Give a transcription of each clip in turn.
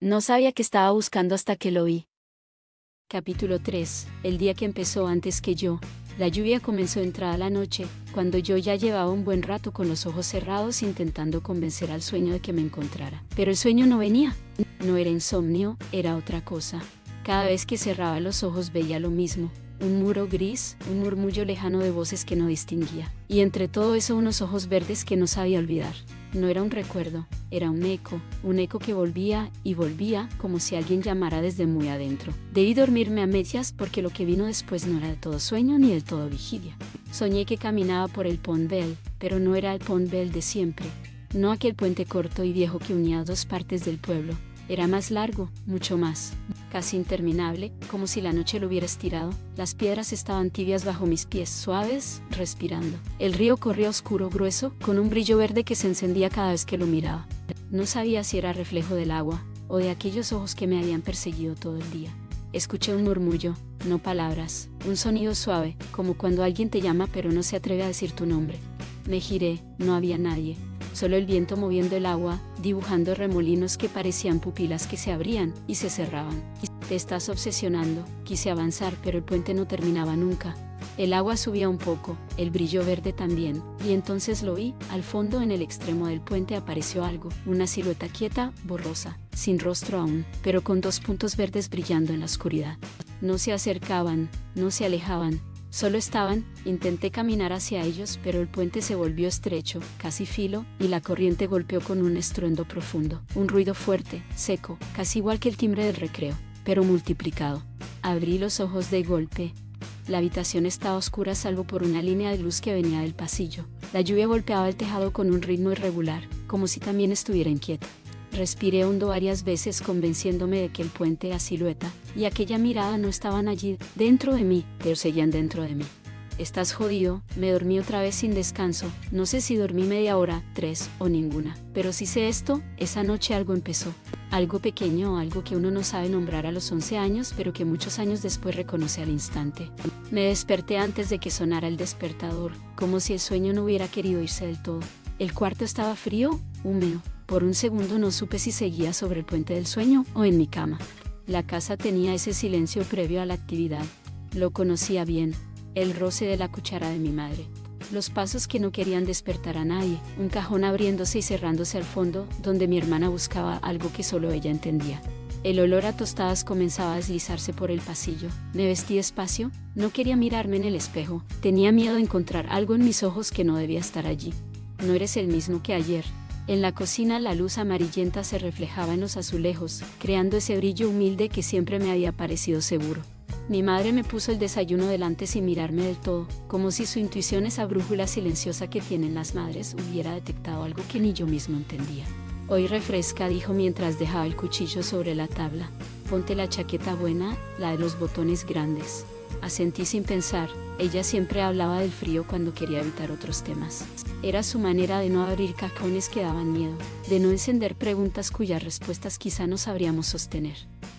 No sabía que estaba buscando hasta que lo vi. Capítulo 3. El día que empezó antes que yo. La lluvia comenzó entrada la noche, cuando yo ya llevaba un buen rato con los ojos cerrados intentando convencer al sueño de que me encontrara. Pero el sueño no venía. No era insomnio, era otra cosa. Cada vez que cerraba los ojos veía lo mismo. Un muro gris, un murmullo lejano de voces que no distinguía. Y entre todo eso unos ojos verdes que no sabía olvidar. No era un recuerdo, era un eco que volvía y volvía como si alguien llamara desde muy adentro. Debí dormirme a medias porque lo que vino después no era de todo sueño ni del todo vigilia. Soñé que caminaba por el Pont Bell, pero no era el Pont Bell de siempre. No aquel puente corto y viejo que unía dos partes del pueblo. Era más largo, mucho más, casi interminable, como si la noche lo hubiera estirado. Las piedras estaban tibias bajo mis pies, suaves, respirando. El río corría oscuro, grueso, con un brillo verde que se encendía cada vez que lo miraba. No sabía si era reflejo del agua, o de aquellos ojos que me habían perseguido todo el día. Escuché un murmullo, no palabras, un sonido suave, como cuando alguien te llama pero no se atreve a decir tu nombre. Me giré, no había nadie. Solo el viento moviendo el agua, dibujando remolinos que parecían pupilas que se abrían y se cerraban. Te estás obsesionando, quise avanzar pero el puente no terminaba nunca. El agua subía un poco, el brillo verde también, y entonces lo vi, al fondo en el extremo del puente apareció algo, una silueta quieta, borrosa, sin rostro aún, pero con dos puntos verdes brillando en la oscuridad. No se acercaban, no se alejaban. Solo estaban, intenté caminar hacia ellos, pero el puente se volvió estrecho, casi filo, y la corriente golpeó con un estruendo profundo. Un ruido fuerte, seco, casi igual que el timbre del recreo, pero multiplicado. Abrí los ojos de golpe. La habitación estaba oscura salvo por una línea de luz que venía del pasillo. La lluvia golpeaba el tejado con un ritmo irregular, como si también estuviera inquieta. Respiré hondo varias veces convenciéndome de que el puente, la silueta, y aquella mirada no estaban allí, dentro de mí, pero seguían dentro de mí. Estás jodido, me dormí otra vez sin descanso, no sé si dormí media hora, 3 o ninguna, pero sí sé esto, esa noche algo empezó. Algo pequeño, algo que uno no sabe nombrar a los 11 años, pero que muchos años después reconoce al instante. Me desperté antes de que sonara el despertador, como si el sueño no hubiera querido irse del todo. El cuarto estaba frío, húmedo. Por un segundo no supe si seguía sobre el puente del sueño o en mi cama. La casa tenía ese silencio previo a la actividad. Lo conocía bien, el roce de la cuchara de mi madre. Los pasos que no querían despertar a nadie, un cajón abriéndose y cerrándose al fondo, donde mi hermana buscaba algo que solo ella entendía. El olor a tostadas comenzaba a deslizarse por el pasillo. Me vestí despacio, no quería mirarme en el espejo, tenía miedo de encontrar algo en mis ojos que no debía estar allí. No eres el mismo que ayer. En la cocina la luz amarillenta se reflejaba en los azulejos, creando ese brillo humilde que siempre me había parecido seguro. Mi madre me puso el desayuno delante sin mirarme del todo, como si su intuición, esa brújula silenciosa que tienen las madres, hubiera detectado algo que ni yo mismo entendía. Hoy refresca, dijo mientras dejaba el cuchillo sobre la tabla. Ponte la chaqueta buena, la de los botones grandes. Asentí sin pensar, ella siempre hablaba del frío cuando quería evitar otros temas. Era su manera de no abrir cajones que daban miedo, de no encender preguntas cuyas respuestas quizá no sabríamos sostener.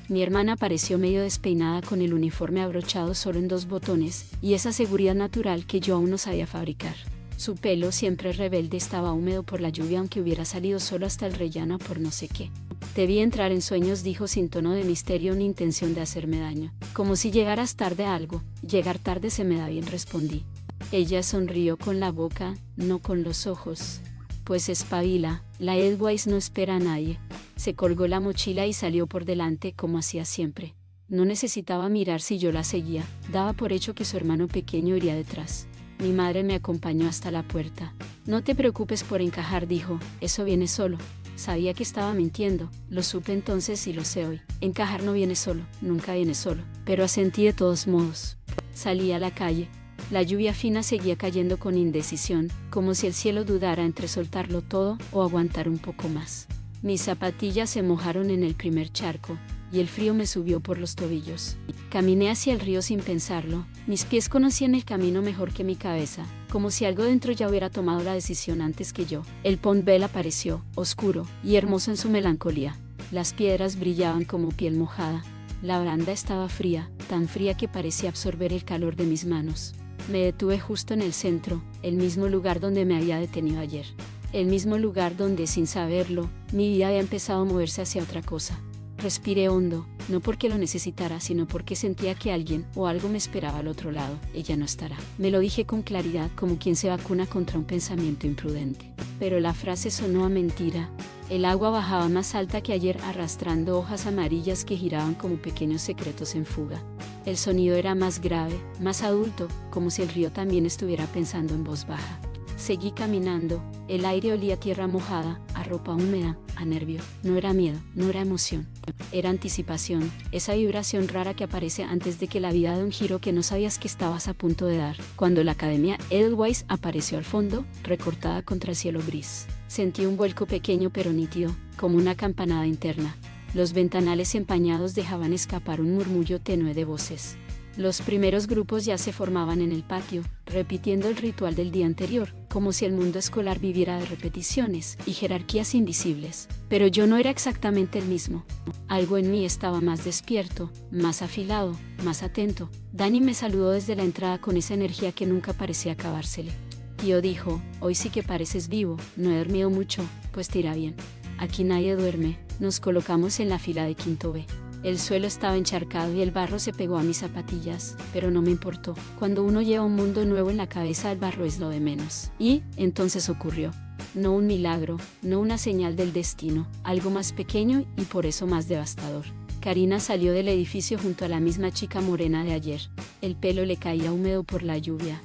Mi hermana pareció medio despeinada con el uniforme abrochado solo en 2 botones, y esa seguridad natural que yo aún no sabía fabricar. Su pelo, siempre rebelde, estaba húmedo por la lluvia aunque hubiera salido solo hasta el rellano por no sé qué. Te vi entrar en sueños, dijo sin tono de misterio ni intención de hacerme daño. Como si llegaras tarde a algo. Llegar tarde se me da bien, respondí. Ella sonrió con la boca, no con los ojos. Pues espabila, la Edelweiss no espera a nadie. Se colgó la mochila y salió por delante como hacía siempre. No necesitaba mirar si yo la seguía, daba por hecho que su hermano pequeño iría detrás. Mi madre me acompañó hasta la puerta. No te preocupes por encajar, dijo, eso viene solo. Sabía que estaba mintiendo, lo supe entonces y lo sé hoy. Encajar no viene solo, nunca viene solo, pero asentí de todos modos. Salí a la calle. La lluvia fina seguía cayendo con indecisión, como si el cielo dudara entre soltarlo todo o aguantar un poco más. Mis zapatillas se mojaron en el primer charco, y el frío me subió por los tobillos. Caminé hacia el río sin pensarlo, mis pies conocían el camino mejor que mi cabeza, como si algo dentro ya hubiera tomado la decisión antes que yo. El Pont Bell apareció, oscuro y hermoso en su melancolía. Las piedras brillaban como piel mojada. La baranda estaba fría, tan fría que parecía absorber el calor de mis manos. Me detuve justo en el centro, el mismo lugar donde me había detenido ayer. El mismo lugar donde, sin saberlo, mi vida había empezado a moverse hacia otra cosa. Respiré hondo, no porque lo necesitara, sino porque sentía que alguien o algo me esperaba al otro lado. Ella no estará. Me lo dije con claridad, como quien se vacuna contra un pensamiento imprudente. Pero la frase sonó a mentira. El agua bajaba más alta que ayer, arrastrando hojas amarillas que giraban como pequeños secretos en fuga. El sonido era más grave, más adulto, como si el río también estuviera pensando en voz baja. Seguí caminando, el aire olía a tierra mojada, a ropa húmeda, a nervio. No era miedo, no era emoción. Era anticipación, esa vibración rara que aparece antes de que la vida dé un giro que no sabías que estabas a punto de dar. Cuando la Academia Edelweiss apareció al fondo, recortada contra el cielo gris. Sentí un vuelco pequeño pero nítido, como una campanada interna. Los ventanales empañados dejaban escapar un murmullo tenue de voces. Los primeros grupos ya se formaban en el patio, repitiendo el ritual del día anterior, como si el mundo escolar viviera de repeticiones y jerarquías invisibles. Pero yo no era exactamente el mismo. Algo en mí estaba más despierto, más afilado, más atento. Dani me saludó desde la entrada con esa energía que nunca parecía acabársele. Tío dijo, hoy sí que pareces vivo, no he dormido mucho, pues te irá bien. Aquí nadie duerme. Nos colocamos en la fila de quinto B. El suelo estaba encharcado y el barro se pegó a mis zapatillas, pero no me importó. Cuando uno lleva un mundo nuevo en la cabeza, el barro es lo de menos. Y entonces ocurrió. No un milagro, no una señal del destino, algo más pequeño y por eso más devastador. Karina salió del edificio junto a la misma chica morena de ayer. El pelo le caía húmedo por la lluvia.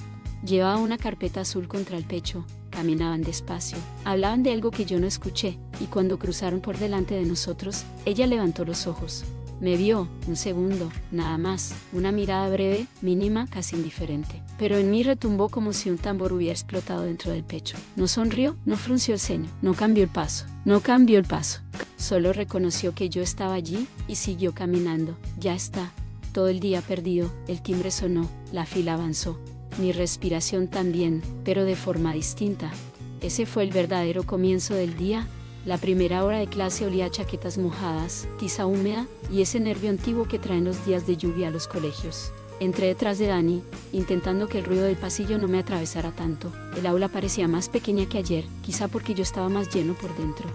Llevaba una carpeta azul contra el pecho. Caminaban despacio, hablaban de algo que yo no escuché, y cuando cruzaron por delante de nosotros, ella levantó los ojos. Me vio, un segundo, nada más, una mirada breve, mínima, casi indiferente. Pero en mí retumbó como si un tambor hubiera explotado dentro del pecho. No sonrió, no frunció el ceño, no cambió el paso, Solo reconoció que yo estaba allí, y siguió caminando. Ya está. Todo el día perdido, el timbre sonó, la fila avanzó. Mi respiración también, pero de forma distinta. Ese fue el verdadero comienzo del día. La primera hora de clase olía a chaquetas mojadas, tiza húmeda y ese nervio antiguo que traen los días de lluvia a los colegios. Entré detrás de Dani, intentando que el ruido del pasillo no me atravesara tanto. El aula parecía más pequeña que ayer, quizá porque yo estaba más lleno por dentro.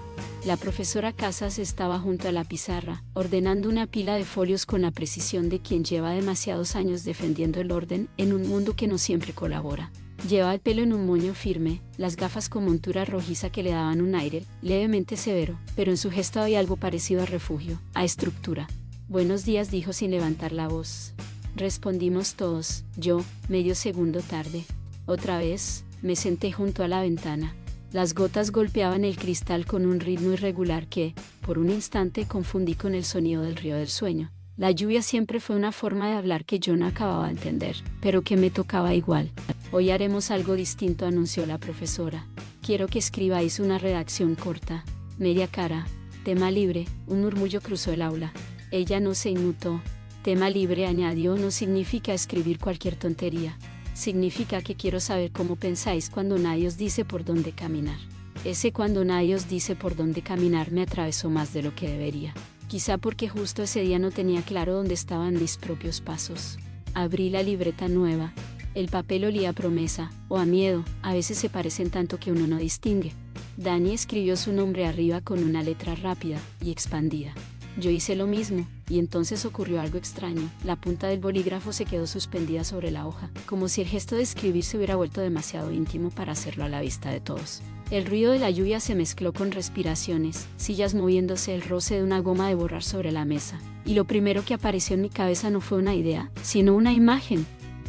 La profesora Casas estaba junto a la pizarra, ordenando una pila de folios con la precisión de quien lleva demasiados años defendiendo el orden en un mundo que no siempre colabora. Llevaba el pelo en un moño firme, las gafas con montura rojiza que le daban un aire levemente severo, pero en su gesto había algo parecido a refugio, a estructura. Buenos días, dijo sin levantar la voz. Respondimos todos, yo, medio segundo tarde. Otra vez, me senté junto a la ventana. Las gotas golpeaban el cristal con un ritmo irregular que, por un instante, confundí con el sonido del río del sueño. La lluvia siempre fue una forma de hablar que yo no acababa de entender, pero que me tocaba igual. Hoy haremos algo distinto, anunció la profesora. Quiero que escribáis una redacción corta, media cara, tema libre. Un murmullo cruzó el aula. Ella no se inmutó. Tema libre, añadió, no significa escribir cualquier tontería. Significa que quiero saber cómo pensáis cuando nadie os dice por dónde caminar. Ese cuando nadie os dice por dónde caminar me atravesó más de lo que debería. Quizá porque justo ese día no tenía claro dónde estaban mis propios pasos. Abrí la libreta nueva. El papel olía a promesa, o a miedo, a veces se parecen tanto que uno no distingue. Dani escribió su nombre arriba con una letra rápida y expandida. Yo hice lo mismo, y entonces ocurrió algo extraño. La punta del bolígrafo se quedó suspendida sobre la hoja, como si el gesto de escribir se hubiera vuelto demasiado íntimo para hacerlo a la vista de todos. El ruido de la lluvia se mezcló con respiraciones, sillas moviéndose, el roce de una goma de borrar sobre la mesa. Y lo primero que apareció en mi cabeza no fue una idea, sino una imagen.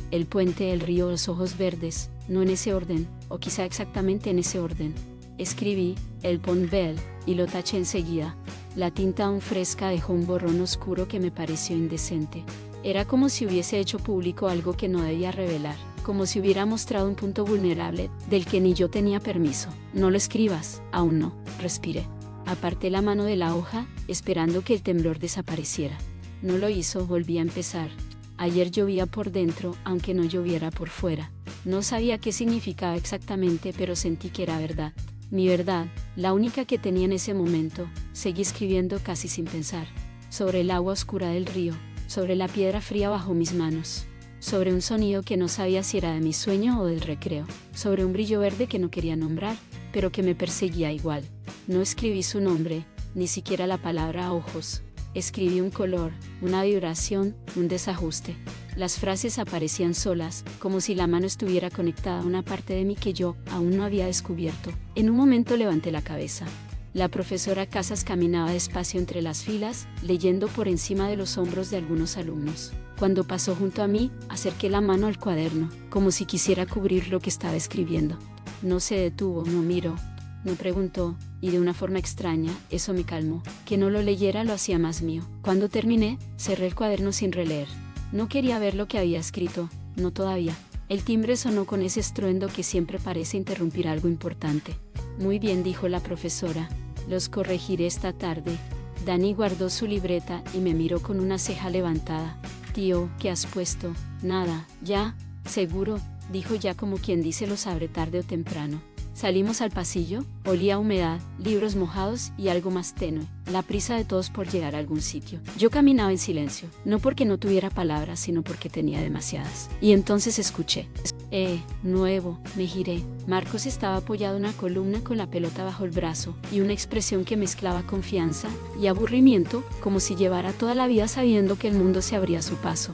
El puente, el río, los ojos verdes, no en ese orden, o quizá exactamente en ese orden. Escribí, el Pont Bell, y lo taché enseguida. La tinta aún fresca dejó un borrón oscuro que me pareció indecente. Era como si hubiese hecho público algo que no debía revelar, como si hubiera mostrado un punto vulnerable del que ni yo tenía permiso. No lo escribas, aún no, respiré. Aparté la mano de la hoja, esperando que el temblor desapareciera. No lo hizo, volví a empezar. Ayer llovía por dentro, aunque no lloviera por fuera. No sabía qué significaba exactamente, pero sentí que era verdad. Mi verdad, la única que tenía en ese momento. Seguí escribiendo casi sin pensar. Sobre el agua oscura del río, sobre la piedra fría bajo mis manos, sobre un sonido que no sabía si era de mi sueño o del recreo, sobre un brillo verde que no quería nombrar, pero que me perseguía igual. No escribí su nombre, ni siquiera la palabra ojos. Escribí un color, una vibración, un desajuste. Las frases aparecían solas, como si la mano estuviera conectada a una parte de mí que yo aún no había descubierto. En un momento levanté la cabeza. La profesora Casas caminaba despacio entre las filas, leyendo por encima de los hombros de algunos alumnos. Cuando pasó junto a mí, acerqué la mano al cuaderno, como si quisiera cubrir lo que estaba escribiendo. No se detuvo, no miró, no preguntó, y de una forma extraña, eso me calmó. Que no lo leyera lo hacía más mío. Cuando terminé, cerré el cuaderno sin releer. No quería ver lo que había escrito, no todavía. El timbre sonó con ese estruendo que siempre parece interrumpir algo importante. Muy bien, dijo la profesora. Los corregiré esta tarde. Dani guardó su libreta y me miró con una ceja levantada. Tío, ¿qué has puesto? Nada, ya, seguro, dijo ya como quien dice lo sabré tarde o temprano. Salimos al pasillo, olía a humedad, libros mojados y algo más tenue, la prisa de todos por llegar a algún sitio. Yo caminaba en silencio, no porque no tuviera palabras, sino porque tenía demasiadas. Y entonces escuché. Nuevo, me giré. Marcos estaba apoyado en una columna con la pelota bajo el brazo y una expresión que mezclaba confianza y aburrimiento, como si llevara toda la vida sabiendo que el mundo se abría a su paso.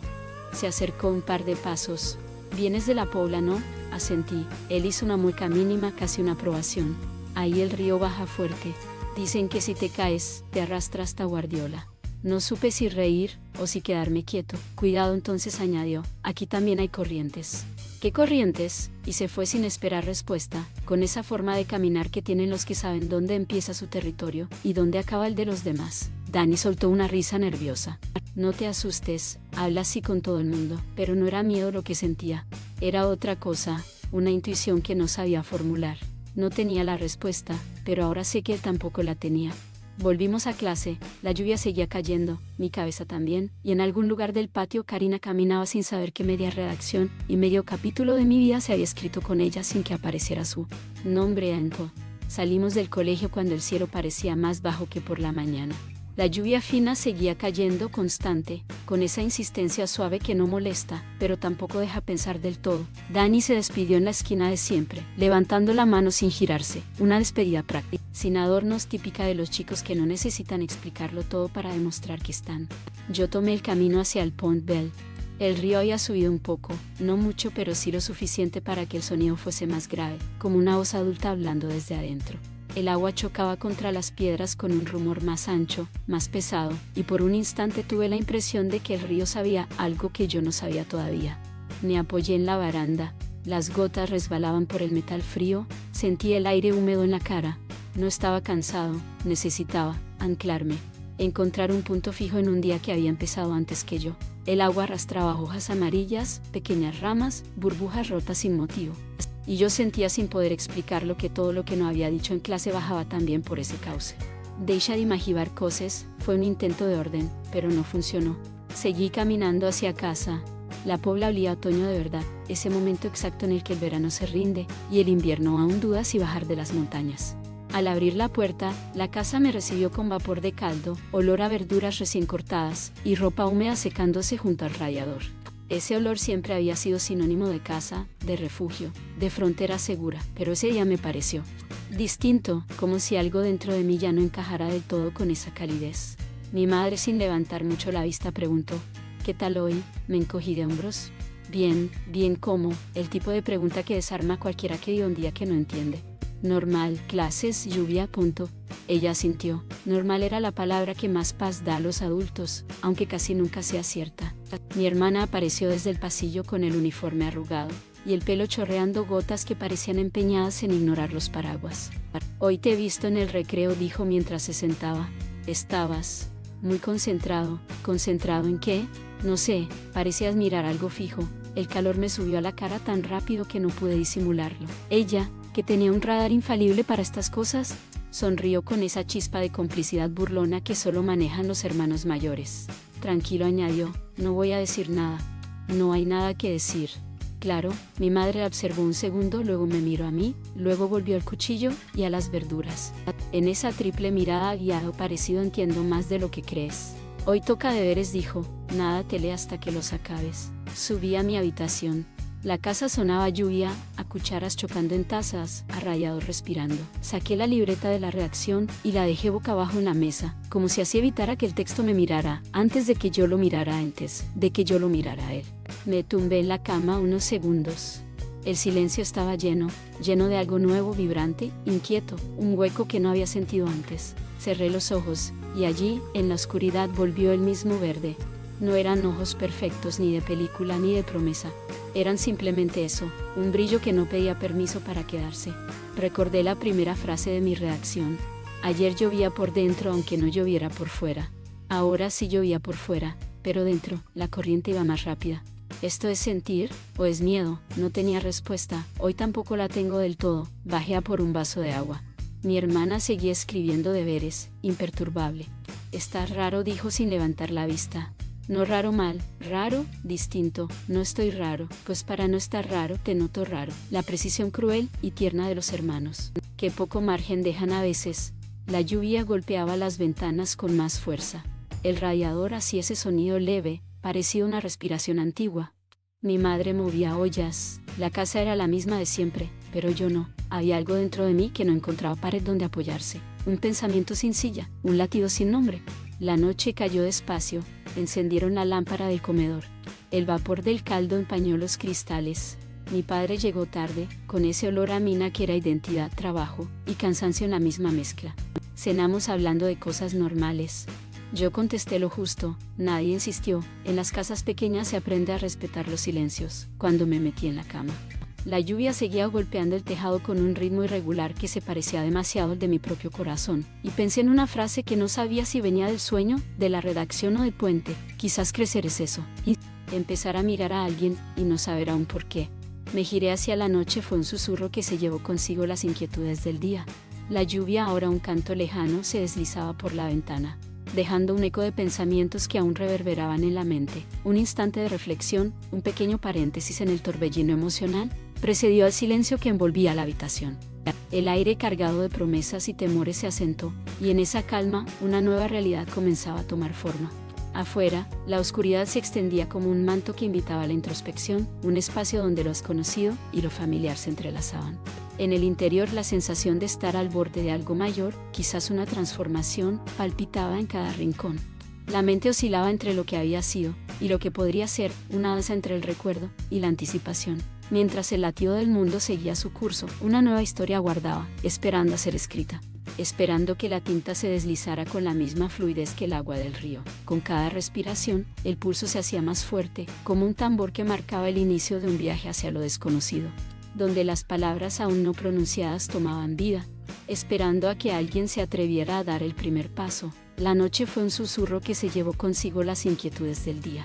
Se acercó un par de pasos. ¿Vienes de la Pobla, no? Asentí. Él hizo una mueca mínima, casi una aprobación. Ahí el río baja fuerte. Dicen que si te caes, te arrastra hasta Guardiola. No supe si reír o si quedarme quieto. Cuidado, entonces añadió. Aquí también hay corrientes. ¿Qué corrientes? Y se fue sin esperar respuesta, con esa forma de caminar que tienen los que saben dónde empieza su territorio y dónde acaba el de los demás. Dani soltó una risa nerviosa. No te asustes, habla así con todo el mundo. Pero no era miedo lo que sentía. Era otra cosa, una intuición que no sabía formular. No tenía la respuesta, pero ahora sé que él tampoco la tenía. Volvimos a clase, la lluvia seguía cayendo, mi cabeza también, y en algún lugar del patio Karina caminaba sin saber que media redacción y medio capítulo de mi vida se había escrito con ella sin que apareciera su nombre anco. Salimos del colegio cuando el cielo parecía más bajo que por la mañana. La lluvia fina seguía cayendo constante, con esa insistencia suave que no molesta, pero tampoco deja pensar del todo. Dani se despidió en la esquina de siempre, levantando la mano sin girarse, una despedida práctica, sin adornos, típica de los chicos que no necesitan explicarlo todo para demostrar que están. Yo tomé el camino hacia el Pont Bell. El río había subido un poco, no mucho pero sí lo suficiente para que el sonido fuese más grave, como una voz adulta hablando desde adentro. El agua chocaba contra las piedras con un rumor más ancho, más pesado, y por un instante tuve la impresión de que el río sabía algo que yo no sabía todavía. Me apoyé en la baranda, las gotas resbalaban por el metal frío, sentí el aire húmedo en la cara. No estaba cansado, necesitaba anclarme, encontrar un punto fijo en un día que había empezado antes que yo. El agua arrastraba hojas amarillas, pequeñas ramas, burbujas rotas sin motivo. Y yo sentía sin poder explicarlo que todo lo que no había dicho en clase bajaba también por ese cauce. Deixa de imaginar cosas, fue un intento de orden, pero no funcionó. Seguí caminando hacia casa. La Pobla olía a otoño de verdad, ese momento exacto en el que el verano se rinde, y el invierno aún duda si bajar de las montañas. Al abrir la puerta, la casa me recibió con vapor de caldo, olor a verduras recién cortadas, y ropa húmeda secándose junto al radiador. Ese olor siempre había sido sinónimo de casa, de refugio, de frontera segura, pero ese día me pareció distinto, como si algo dentro de mí ya no encajara del todo con esa calidez. Mi madre, sin levantar mucho la vista, preguntó, ¿qué tal hoy? Me encogí de hombros. Bien, ¿cómo? El tipo de pregunta que desarma a cualquiera que vive un día que no entiende. Normal, clases, lluvia, punto. Ella asintió. Normal era la palabra que más paz da a los adultos, aunque casi nunca sea cierta. Mi hermana apareció desde el pasillo con el uniforme arrugado, y el pelo chorreando gotas que parecían empeñadas en ignorar los paraguas. Hoy te he visto en el recreo, dijo mientras se sentaba. Estabas muy concentrado. ¿Concentrado en qué? No sé, parecías mirar algo fijo. El calor me subió a la cara tan rápido que no pude disimularlo. Ella, que tenía un radar infalible para estas cosas, sonrió con esa chispa de complicidad burlona que solo manejan los hermanos mayores. Tranquilo, añadió, no voy a decir nada. No hay nada que decir. Claro, mi madre la observó un segundo, luego me miró a mí, luego volvió al cuchillo y a las verduras. En esa triple mirada guiado parecido entiendo más de lo que crees. Hoy toca deberes, dijo, nada tele hasta que los acabes. Subí a mi habitación. La casa sonaba a lluvia, a cucharas chocando en tazas, a rayados respirando. Saqué la libreta de la redacción y la dejé boca abajo en la mesa, como si así evitara que el texto me mirara, antes de que yo lo mirara antes, de que yo lo mirara a él. Me tumbé en la cama unos segundos. El silencio estaba lleno de algo nuevo, vibrante, inquieto, un hueco que no había sentido antes. Cerré los ojos, y allí, en la oscuridad volvió el mismo verde. No eran ojos perfectos ni de película ni de promesa. Eran simplemente eso, un brillo que no pedía permiso para quedarse. Recordé la primera frase de mi redacción. Ayer llovía por dentro aunque no lloviera por fuera. Ahora sí llovía por fuera, pero dentro, la corriente iba más rápida. ¿Esto es sentir, o es miedo? No tenía respuesta, hoy tampoco la tengo del todo. Bajé a por un vaso de agua. Mi hermana seguía escribiendo deberes, imperturbable. «Estás raro», dijo sin levantar la vista. No raro mal, raro, distinto, no estoy raro, pues para no estar raro te noto raro. La precisión cruel y tierna de los hermanos. Qué poco margen dejan a veces. La lluvia golpeaba las ventanas con más fuerza. El radiador hacía ese sonido leve, parecía una respiración antigua. Mi madre movía ollas, la casa era la misma de siempre, pero yo no. Había algo dentro de mí que no encontraba pared donde apoyarse. Un pensamiento sin silla, un latido sin nombre. La noche cayó despacio, encendieron la lámpara del comedor. El vapor del caldo empañó los cristales. Mi padre llegó tarde, con ese olor a mina que era identidad, trabajo y cansancio en la misma mezcla. Cenamos hablando de cosas normales. Yo contesté lo justo, nadie insistió. En las casas pequeñas se aprende a respetar los silencios. Cuando me metí en la cama, la lluvia seguía golpeando el tejado con un ritmo irregular que se parecía demasiado al de mi propio corazón, y pensé en una frase que no sabía si venía del sueño, de la redacción o del puente. Quizás crecer es eso, y empezar a mirar a alguien, y no saber aún por qué. Me giré hacia la noche, fue un susurro que se llevó consigo las inquietudes del día. La lluvia, ahora un canto lejano, se deslizaba por la ventana, dejando un eco de pensamientos que aún reverberaban en la mente. Un instante de reflexión, un pequeño paréntesis en el torbellino emocional, precedió al silencio que envolvía la habitación. El aire cargado de promesas y temores se asentó, y en esa calma, una nueva realidad comenzaba a tomar forma. Afuera, la oscuridad se extendía como un manto que invitaba a la introspección, un espacio donde lo desconocido y lo familiar se entrelazaban. En el interior, la sensación de estar al borde de algo mayor, quizás una transformación, palpitaba en cada rincón. La mente oscilaba entre lo que había sido y lo que podría ser, una danza entre el recuerdo y la anticipación. Mientras el latido del mundo seguía su curso, una nueva historia aguardaba, esperando a ser escrita, esperando que la tinta se deslizara con la misma fluidez que el agua del río. Con cada respiración, el pulso se hacía más fuerte, como un tambor que marcaba el inicio de un viaje hacia lo desconocido, donde las palabras aún no pronunciadas tomaban vida, esperando a que alguien se atreviera a dar el primer paso. La noche fue un susurro que se llevó consigo las inquietudes del día.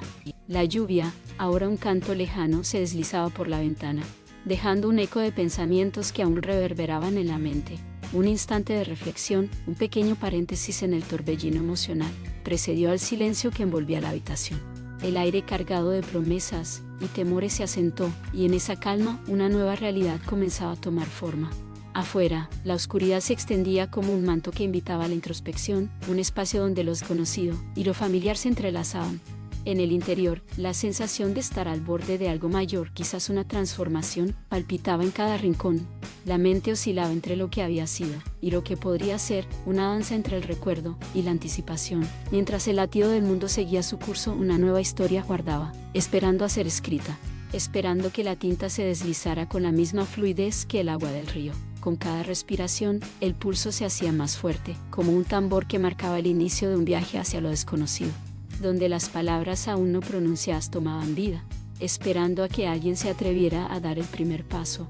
La lluvia, ahora un canto lejano, se deslizaba por la ventana, dejando un eco de pensamientos que aún reverberaban en la mente. Un instante de reflexión, un pequeño paréntesis en el torbellino emocional, precedió al silencio que envolvía la habitación. El aire cargado de promesas y temores se asentó, y en esa calma, una nueva realidad comenzaba a tomar forma. Afuera, la oscuridad se extendía como un manto que invitaba a la introspección, un espacio donde lo desconocido y lo familiar se entrelazaban. En el interior, la sensación de estar al borde de algo mayor, quizás una transformación, palpitaba en cada rincón. La mente oscilaba entre lo que había sido y lo que podría ser, una danza entre el recuerdo y la anticipación. Mientras el latido del mundo seguía su curso, una nueva historia aguardaba, esperando a ser escrita, esperando que la tinta se deslizara con la misma fluidez que el agua del río. Con cada respiración, el pulso se hacía más fuerte, como un tambor que marcaba el inicio de un viaje hacia lo desconocido, donde las palabras aún no pronunciadas tomaban vida, esperando a que alguien se atreviera a dar el primer paso.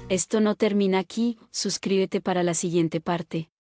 Esto no termina aquí, suscríbete para la siguiente parte.